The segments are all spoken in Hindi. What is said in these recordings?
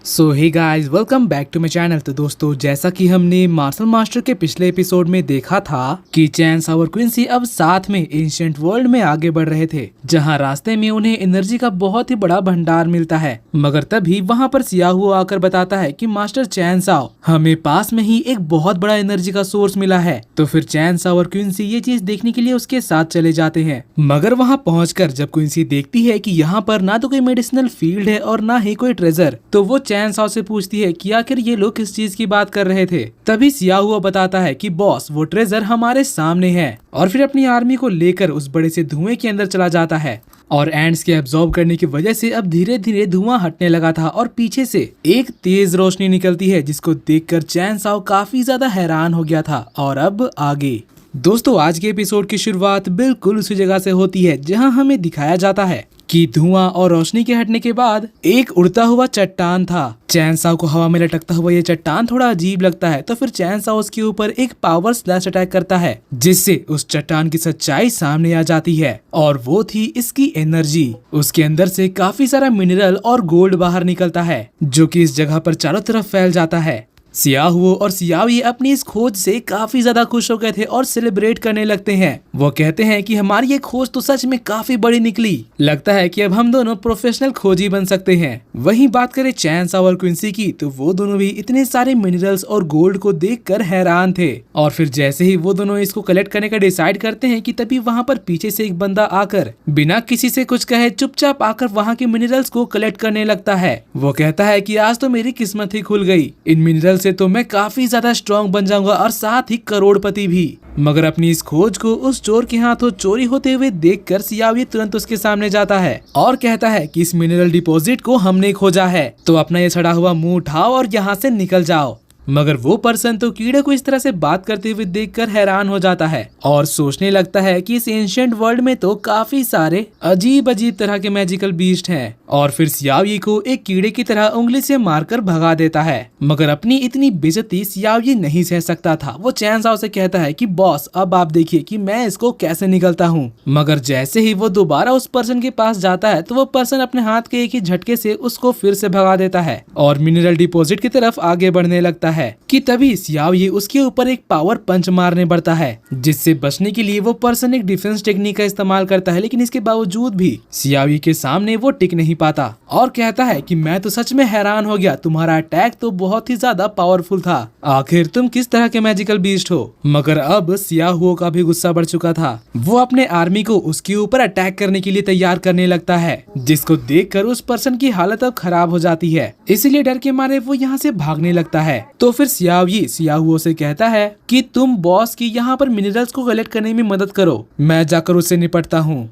So hey guys, welcome back to my channel. तो दोस्तों, जैसा कि हमने मार्शल मास्टर के पिछले एपिसोड में देखा था कि चैनसॉ और क्विंसी अब साथ में एंशिएंट वर्ल्ड में आगे बढ़ रहे थे, जहां रास्ते में उन्हें एनर्जी का बहुत ही बड़ा भंडार मिलता है। मगर तभी वहां पर सियाहुओ आकर बताता है कि मास्टर चैनसॉ, हमें पास में ही एक बहुत बड़ा एनर्जी का सोर्स मिला है। तो फिर चैनसॉ और क्विंसी ये चीज देखने के लिए उसके साथ चले जाते हैं। मगर वहाँ पहुँचकर जब क्विंसी देखती है कि यहाँ पर ना तो कोई मेडिसिनल फील्ड है और ना ही कोई ट्रेजर, तो वो चैनसॉ से पूछती है कि आखिर ये लोग किस चीज की बात कर रहे थे। तभी सियाहुओ बताता है कि बॉस, वो ट्रेजर हमारे सामने है, और फिर अपनी आर्मी को लेकर उस बड़े से धुएं के अंदर चला जाता है। और एंड्स के एब्जॉर्ब करने की वजह से अब धीरे धीरे धुआं हटने लगा था और पीछे से एक तेज रोशनी निकलती है, जिसको देखकर चैनसॉ काफी ज्यादा हैरान हो गया था। और अब आगे दोस्तों, आज के एपिसोड की शुरुआत बिल्कुल उसी जगह से होती है जहां हमें दिखाया जाता है कि धुआं और रोशनी के हटने के बाद एक उड़ता हुआ चट्टान था। चैनसॉ को हवा में लटकता हुआ ये चट्टान थोड़ा अजीब लगता है, तो फिर चैनसॉ उसके ऊपर एक पावर स्लैश अटैक करता है, जिससे उस चट्टान की सच्चाई सामने आ जाती है। और वो थी इसकी एनर्जी। उसके अंदर से काफी सारा मिनरल और गोल्ड बाहर निकलता है, जो कि इस जगह पर चारों तरफ फैल जाता है। सियाहुओ और सियाओ अपनी इस खोज से काफी ज्यादा खुश हो गए थे और सेलिब्रेट करने लगते हैं। वो कहते हैं कि हमारी ये खोज तो सच में काफी बड़ी निकली, लगता है कि अब हम दोनों प्रोफेशनल खोजी बन सकते हैं। वहीं बात करें चैनसॉ और क्विंसी की, तो वो दोनों भी इतने सारे मिनरल्स और गोल्ड को देखकर हैरान थे। और फिर जैसे ही वो दोनों इसको कलेक्ट करने का डिसाइड करते हैं कि तभी वहाँ पर पीछे से एक बंदा आकर बिना किसी से कुछ कहे चुपचाप आकर वहाँ के मिनरल्स को कलेक्ट करने लगता है। वो कहता है कि आज तो मेरी किस्मत ही खुल गई, इन मिनरल से तो मैं काफी ज्यादा स्ट्रॉन्ग बन जाऊंगा और साथ ही करोड़पति भी। मगर अपनी इस खोज को उस चोर के हाथों चोरी होते हुए देखकर सियाओ तुरंत उसके सामने जाता है और कहता है कि इस मिनरल डिपॉजिट को हमने खोजा है, तो अपना ये सड़ा हुआ मुंह उठाओ और यहाँ से निकल जाओ। मगर वो पर्सन तो कीड़े को इस तरह से बात करते हुए देखकर हैरान हो जाता है और सोचने लगता है कि इस एंशिएंट वर्ल्ड में तो काफी सारे अजीब अजीब तरह के मैजिकल बीस्ट हैं। और फिर सियाओ को एक कीड़े की तरह उंगली से मारकर भगा देता है। मगर अपनी इतनी बेइज्जती सियाओ नहीं सह सकता था। वो चैनसॉ से कहता है कि बॉस, अब आप देखिए कि मैं इसको कैसे निकलता हूँ। मगर जैसे ही वो दोबारा उस पर्सन के पास जाता है, तो वो पर्सन अपने हाथ के एक ही झटके से उसको फिर से भगा देता है और मिनरल डिपॉजिट की तरफ आगे बढ़ने लगता है कि तभी सियाओ उसके ऊपर एक पावर पंच मारने पड़ता है, जिससे बचने के लिए वो पर्सन एक डिफेंस टेक्निक का इस्तेमाल करता है। लेकिन इसके बावजूद भी सियाओ के सामने वो टिक नहीं पाता और कहता है कि मैं तो सच में हैरान हो गया, तुम्हारा अटैक तो बहुत ही ज्यादा पावरफुल था, आखिर तुम किस तरह के मैजिकल बीस्ट हो। मगर अब सियाहुओ का भी गुस्सा बढ़ चुका था। वो अपने आर्मी को उसके ऊपर अटैक करने के लिए तैयार करने लगता है, जिसको देखकर उस पर्सन की हालत अब खराब हो जाती है। इसीलिए डर के मारे वो यहाँ से भागने लगता है। तो फिर सियाहुओ से कहता है कि तुम बॉस की यहाँ पर मिनरल्स को कलेक्ट करने में मदद करो, मैं जाकर उससे निपटता हूँ।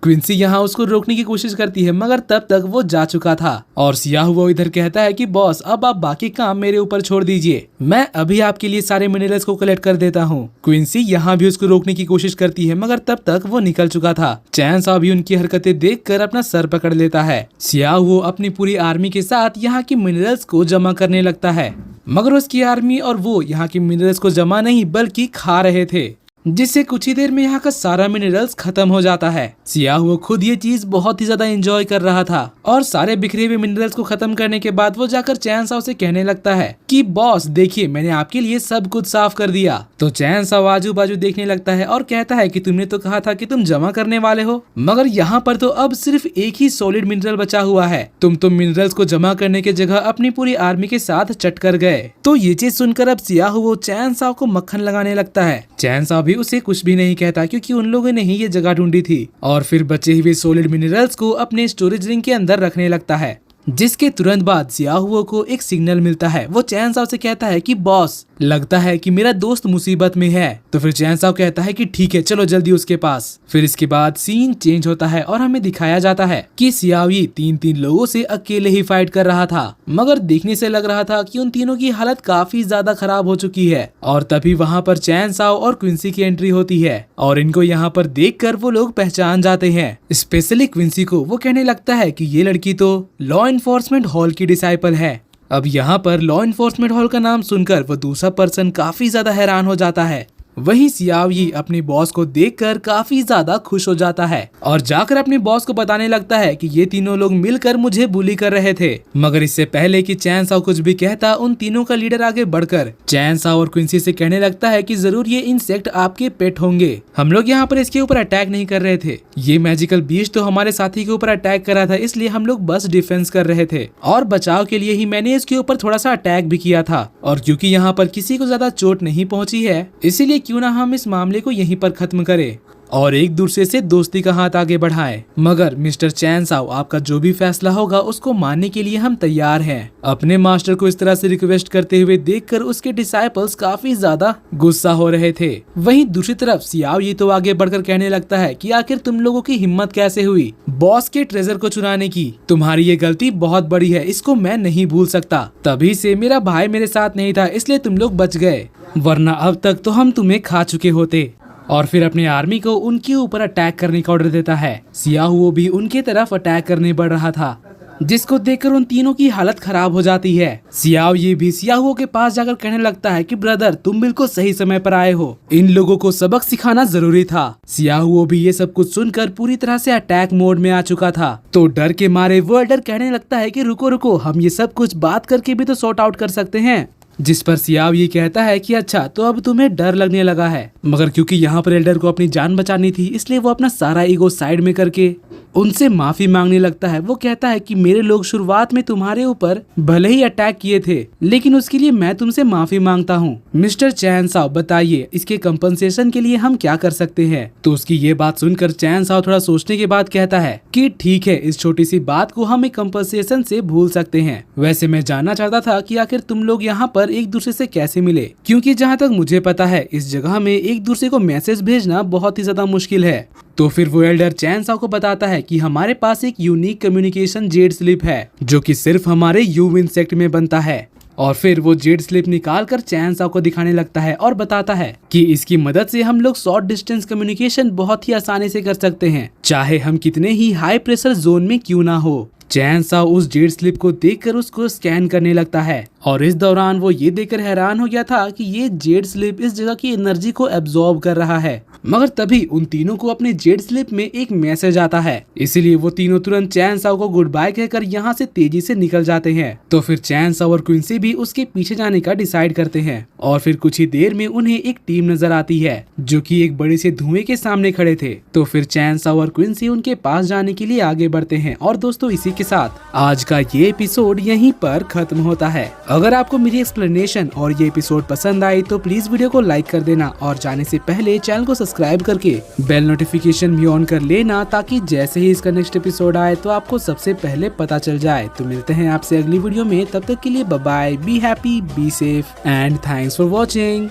क्विंसी यहाँ उसको रोकने की कोशिश करती है, मगर तब तक वो जा चुका था। और सियाहुओ इधर कहता है कि बॉस, अब आप बाकी काम मेरे ऊपर छोड़ दीजिए, मैं अभी आपके लिए सारे मिनरल्स को कलेक्ट कर देता हूँ। क्विंसी यहाँ भी उसको रोकने की कोशिश करती है, मगर तब तक वो निकल चुका था। चैनसॉ भी उनकी हरकतें देखकर अपना सर पकड़ लेता है। सियाहुओ अपनी पूरी आर्मी के साथ यहाँ की मिनरल्स को जमा करने लगता है, मगर उसकी आर्मी और वो यहाँ की मिनरल्स को जमा नहीं बल्कि खा रहे थे, जिससे कुछ ही देर में यहाँ का सारा मिनरल्स खत्म हो जाता है। सियाहुओ खुद ये चीज बहुत ही ज्यादा एंजॉय कर रहा था और सारे बिखरे हुए मिनरल्स को खत्म करने के बाद वो जाकर चैनसॉ से कहने लगता है कि बॉस देखिए, मैंने आपके लिए सब कुछ साफ कर दिया। तो चैनसॉ आजू बाजू देखने लगता है और कहता है कि तुमने तो कहा था कि तुम जमा करने वाले हो, मगर यहाँ पर तो अब सिर्फ एक ही सॉलिड मिनरल बचा हुआ है, तुम तो मिनरल्स को जमा करने की जगह अपनी पूरी आर्मी के साथ चट कर गए। तो ये चीज सुनकर अब सियाहुओ चैनसॉ को मक्खन लगाने लगता है। चैनसॉ भी उसे कुछ भी नहीं कहता, क्योंकि उन लोगों ने ही ये जगह ढूंढी थी। और फिर बचे हुए सॉलिड मिनरल्स को अपने स्टोरेज रिंग के अंदर रखने लगता है, जिसके तुरंत बाद सियाहुओ को एक सिग्नल मिलता है। वो चैनसॉ से कहता है कि बॉस, लगता है कि मेरा दोस्त मुसीबत में है। तो फिर चैनसॉ कहता है कि ठीक है, चलो जल्दी उसके पास। फिर इसके बाद सीन चेंज होता है और हमें दिखाया जाता है कि सियाओ तीन लोगों से अकेले ही फाइट कर रहा था, मगर देखने से लग रहा था कि उन तीनों की हालत काफी ज्यादा खराब हो चुकी है। और तभी वहाँ पर चैनसॉ और क्विंसी की एंट्री होती है और इनको यहाँ पर देखकर वो लोग पहचान जाते हैं, स्पेशली क्विंसी को। वो कहने लगता है कि ये लड़की तो लॉ एनफोर्समेंट हॉल की डिसाइपल है। अब यहाँ पर लॉ एनफोर्समेंट हॉल का नाम सुनकर वो दूसरा पर्सन काफी ज्यादा हैरान हो जाता है। वहीं सियाओ ये अपने बॉस को देखकर काफी ज्यादा खुश हो जाता है और जाकर अपने बॉस को बताने लगता है कि ये तीनों लोग मिलकर मुझे बुली कर रहे थे। मगर इससे पहले कि चैन साओ कुछ भी कहता, उन तीनों का लीडर आगे बढ़कर चैन साओ और क्विंसी से कहने लगता है कि जरूर ये इंसेक्ट आपके पेट होंगे। हम लोग यहाँ पर इसके ऊपर अटैक नहीं कर रहे थे, ये मैजिकल बीस्ट तो हमारे साथी के ऊपर अटैक कर रहा था, इसलिए हम लोग बस डिफेंस कर रहे थे और बचाव के लिए ही मैंने इसके ऊपर थोड़ा सा अटैक भी किया था। और क्योंकि यहाँ पर किसी को ज्यादा चोट नहीं पहुंची है, इसीलिए क्यों ना हम इस मामले को यहीं पर खत्म करें और एक दूसरे से दोस्ती का हाथ आगे बढ़ाएं। मगर मिस्टर चैन साओ, आपका जो भी फैसला होगा उसको मानने के लिए हम तैयार हैं। अपने मास्टर को इस तरह से रिक्वेस्ट करते हुए देखकर उसके डिसाइपल्स काफी ज्यादा गुस्सा हो रहे थे। वहीं दूसरी तरफ सियाओ ये तो आगे बढ़कर कहने लगता है कि आखिर तुम लोगों की हिम्मत कैसे हुई बॉस के ट्रेजर को चुराने की। तुम्हारी ये गलती बहुत बड़ी है, इसको मैं नहीं भूल सकता। तभी से मेरा भाई मेरे साथ नहीं था, इसलिए तुम लोग बच गए, वरना अब तक तो हम तुम्हें खा चुके होते। और फिर अपने आर्मी को उनके ऊपर अटैक करने का ऑर्डर देता है। सियाओ भी उनके तरफ अटैक करने बढ़ रहा था, जिसको देखकर उन तीनों की हालत खराब हो जाती है। सियाओ ये भी सियाओ के पास जाकर कहने लगता है कि ब्रदर, तुम बिल्कुल सही समय पर आए हो, इन लोगों को सबक सिखाना जरूरी था। सियाओ भी ये सब कुछ सुनकर पूरी तरह से अटैक मोड में आ चुका था, तो डर के मारे वो एल्डर कहने लगता है कि रुको रुको, हम ये सब कुछ बात करके भी तो सॉर्ट आउट कर सकते हैं। जिस पर सियाओ ये कहता है कि अच्छा, तो अब तुम्हें डर लगने लगा है। मगर क्योंकि यहाँ पर एल्डर को अपनी जान बचानी थी, इसलिए वो अपना सारा ईगो साइड में करके उनसे माफी मांगने लगता है। वो कहता है कि मेरे लोग शुरुआत में तुम्हारे ऊपर भले ही अटैक किए थे, लेकिन उसके लिए मैं तुमसे माफी मांगता हूँ। मिस्टर चैन साओ, बताइए इसके कंपनसेशन के लिए हम क्या कर सकते हैं। तो उसकी ये बात सुनकर चैन साओ थोड़ा सोचने के बाद कहता है कि ठीक है, इस छोटी सी बात को हम एक कंपनसेशन से भूल सकते हैं। वैसे मैं जानना चाहता था कि आखिर तुम लोग यहाँ पर एक दूसरे से कैसे मिले, क्योंकि जहाँ तक मुझे पता है इस जगह में एक दूसरे को मैसेज भेजना बहुत ही ज्यादा मुश्किल है। तो फिर वो एल्डर चैन साओ को बताता है कि हमारे पास एक यूनिक कम्युनिकेशन जेड स्लिप है, जो कि सिर्फ हमारे यू इंसेक्ट में बनता है। और फिर वो जेड स्लिप निकाल कर चैन साओ को दिखाने लगता है और बताता है कि इसकी मदद से हम लोग शॉर्ट डिस्टेंस कम्युनिकेशन बहुत ही आसानी से कर सकते हैं, चाहे हम कितने ही हाई प्रेशर जोन में क्यों ना हो। चैन साओ उस जेड स्लिप को देखकर उसको स्कैन करने लगता है और इस दौरान वो ये देखकर हैरान हो गया था कि ये जेड स्लिप इस जगह की एनर्जी को एब्जॉर्ब कर रहा है। मगर तभी उन तीनों को अपने जेड स्लिप में एक मैसेज आता है, इसीलिए वो तीनों तुरंत चैन साओ को गुड बाय कहकर यहाँ से तेजी से निकल जाते हैं। तो फिर चैन साओ और क्विंसी भी उसके पीछे जाने का डिसाइड करते हैं और फिर कुछ ही देर में उन्हें एक टीम नजर आती है, जो कि एक बड़े से धुएं के सामने खड़े थे। तो फिर चैन साओ और क्विंसी उनके पास जाने के लिए आगे बढ़ते हैं। और दोस्तों, इसी के साथ आज का ये एपिसोड यहीं पर खत्म होता है। अगर आपको मेरी एक्सप्लेनेशन और ये एपिसोड पसंद आई तो प्लीज वीडियो को लाइक कर देना और जाने से पहले चैनल को सब्सक्राइब करके बेल नोटिफिकेशन भी ऑन कर लेना, ताकि जैसे ही इसका नेक्स्ट एपिसोड आए तो आपको सबसे पहले पता चल जाए। तो मिलते हैं आपसे अगली वीडियो में, तब तक के लिए bye bye, be happy, be safe and thanks for watching.